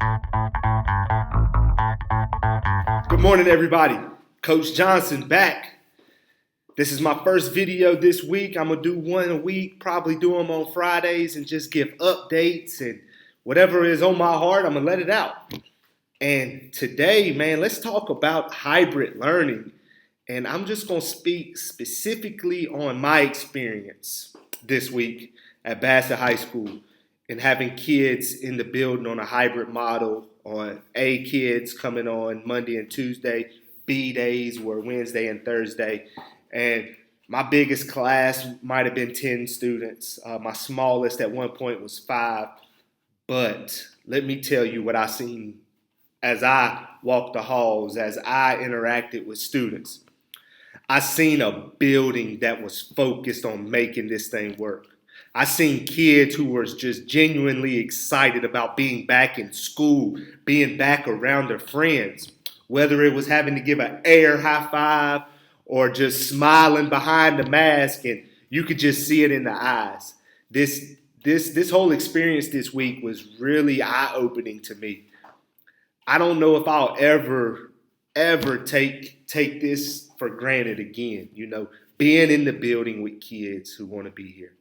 Good morning, everybody. Coach Johnson back. This is my first video this week. I'm going to do one a week, probably do them on Fridays and just give updates and whatever is on my heart, I'm going to let it out. And today, man, let's talk about hybrid learning. And I'm just going to speak specifically on my experience this week at Bassett High School and having kids in the building on a hybrid model, on A kids coming on Monday and Tuesday, B days were Wednesday and Thursday. And my biggest class might have been 10 students. My smallest at one point was 5. But let me tell you what I seen as I walked the halls, as I interacted with students. I seen a building that was focused on making this thing work. I seen kids who were just genuinely excited about being back in school, being back around their friends, whether it was having to give an air high five or just smiling behind the mask, and you could just see it in the eyes. This whole experience this week was really eye-opening to me. I don't know if I'll ever take this for granted again. Being in the building with kids who want to be here,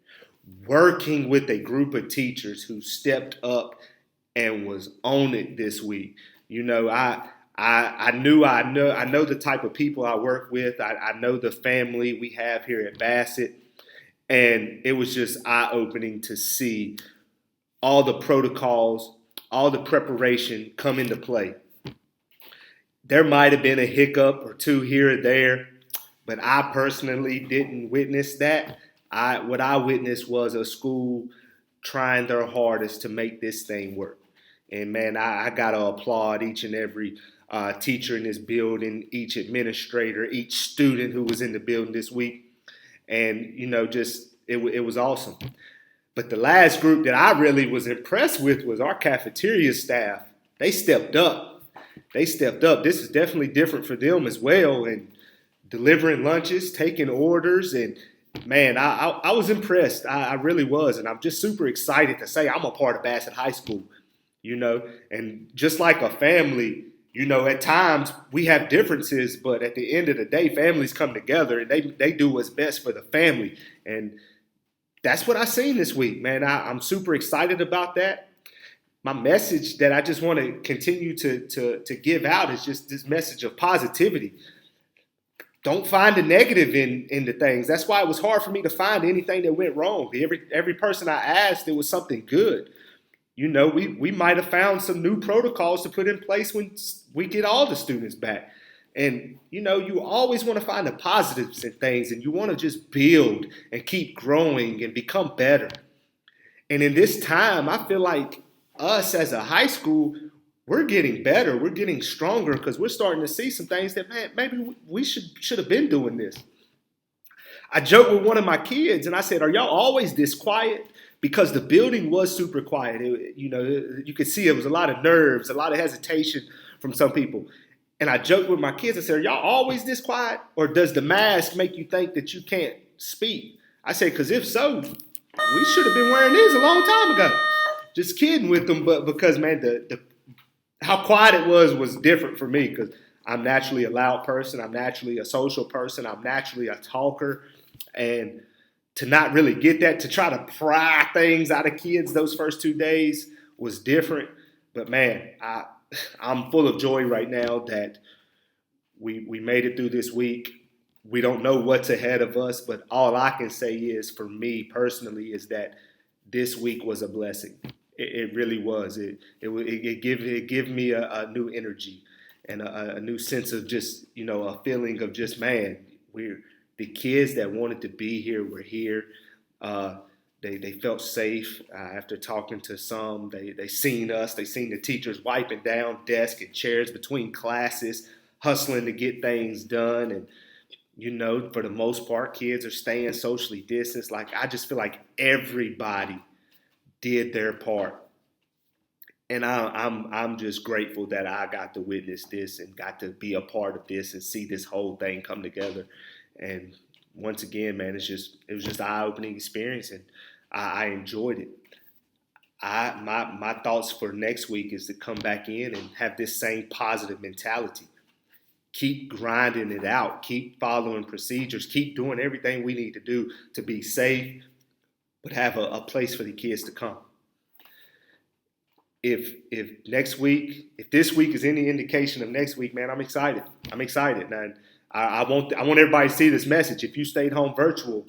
working with a group of teachers who stepped up and was on it this week. I know the type of people I work with. I know the family we have here at Bassett, and it was just eye-opening to see all the protocols, all the preparation come into play. There might have been a hiccup or two here or there, but I personally didn't witness that. What I witnessed was a school trying their hardest to make this thing work. And man, I got to applaud each and every teacher in this building, each administrator, each student who was in the building this week. And, it was awesome. But the last group that I really was impressed with was our cafeteria staff. They stepped up. This is definitely different for them as well. And delivering lunches, taking orders, and man, I was impressed. I really was. And I'm just super excited to say I'm a part of Bassett High School, and just like a family, at times we have differences, but at the end of the day, families come together and they do what's best for the family. And that's what I seen this week, man. I'm super excited about that. My message that I just want to continue to give out is just this message of positivity. Don't find the negative in the things. That's why it was hard for me to find anything that went wrong. Every person I asked, there was something good. We might have found some new protocols to put in place when we get all the students back. And, you always want to find the positives in things, and you want to just build and keep growing and become better. And in this time, I feel like us as a high school, we're getting better. We're getting stronger because we're starting to see some things that, man, maybe we should have been doing this. I joked with one of my kids, and I said, are y'all always this quiet? Because the building was super quiet. You could see it was a lot of nerves, a lot of hesitation from some people. And I joked with my kids. I said, are y'all always this quiet? Or does the mask make you think that you can't speak? I said, because if so, we should have been wearing these a long time ago. Just kidding with them. But because, man, the how quiet it was different for me because I'm naturally a loud person. I'm naturally a social person. I'm naturally a talker. And to not really get that, to try to pry things out of kids those first 2 days was different. But, man, I'm full of joy right now that we made it through this week. We don't know what's ahead of us, but all I can say is, for me personally, is that this week was a blessing. It really was. It gave me a new energy and a new sense of just, a feeling of just, man, we're the kids that wanted to be here were here. They felt safe after talking to some. They seen us. They seen the teachers wiping down desks and chairs between classes, hustling to get things done. And, for the most part, kids are staying socially distanced. Like, I just feel like everybody did their part. And I'm just grateful that I got to witness this and got to be a part of this and see this whole thing come together. And once again, man, it was just an eye-opening experience, and I enjoyed it. My thoughts for next week is to come back in and have this same positive mentality. Keep grinding it out. Keep following procedures. Keep doing everything we need to do to be safe, but have a place for the kids to come. If this week is any indication of next week, man, I'm excited. I'm excited, man. I want everybody to see this message. If you stayed home virtual,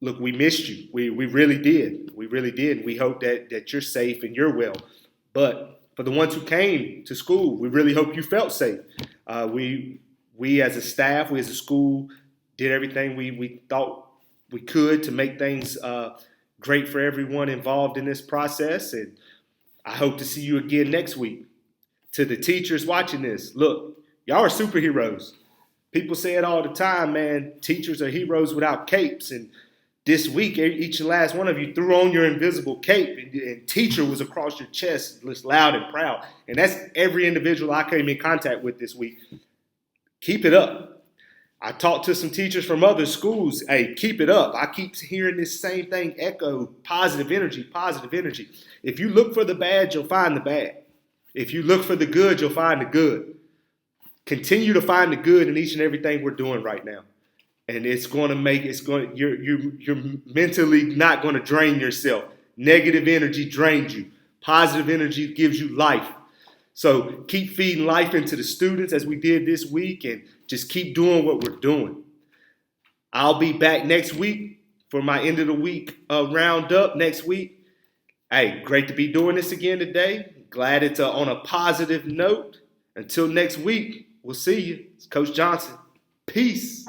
look, we missed you. We really did. We really did. We hope that you're safe and you're well. But for the ones who came to school, we really hope you felt safe. We as a staff, we as a school, did everything we thought we could to make things great for everyone involved in this process. And I hope to see you again next week. To the teachers watching this, look, y'all are superheroes. People say it all the time, man. Teachers are heroes without capes. And this week, each and last one of you threw on your invisible cape, and teacher was across your chest, just loud and proud. And that's every individual I came in contact with this week. Keep it up. I talked to some teachers from other schools. Hey, keep it up. I keep hearing this same thing echoed. Positive energy, positive energy. If you look for the bad, you'll find the bad. If you look for the good, you'll find the good. Continue to find the good in each and everything we're doing right now. And you're mentally not going to drain yourself. Negative energy drains you. Positive energy gives you life. So keep feeding life into the students as we did this week, and just keep doing what we're doing. I'll be back next week for my end of the week roundup next week. Hey, great to be doing this again today. Glad it's on a positive note. Until next week, we'll see you. It's Coach Johnson. Peace.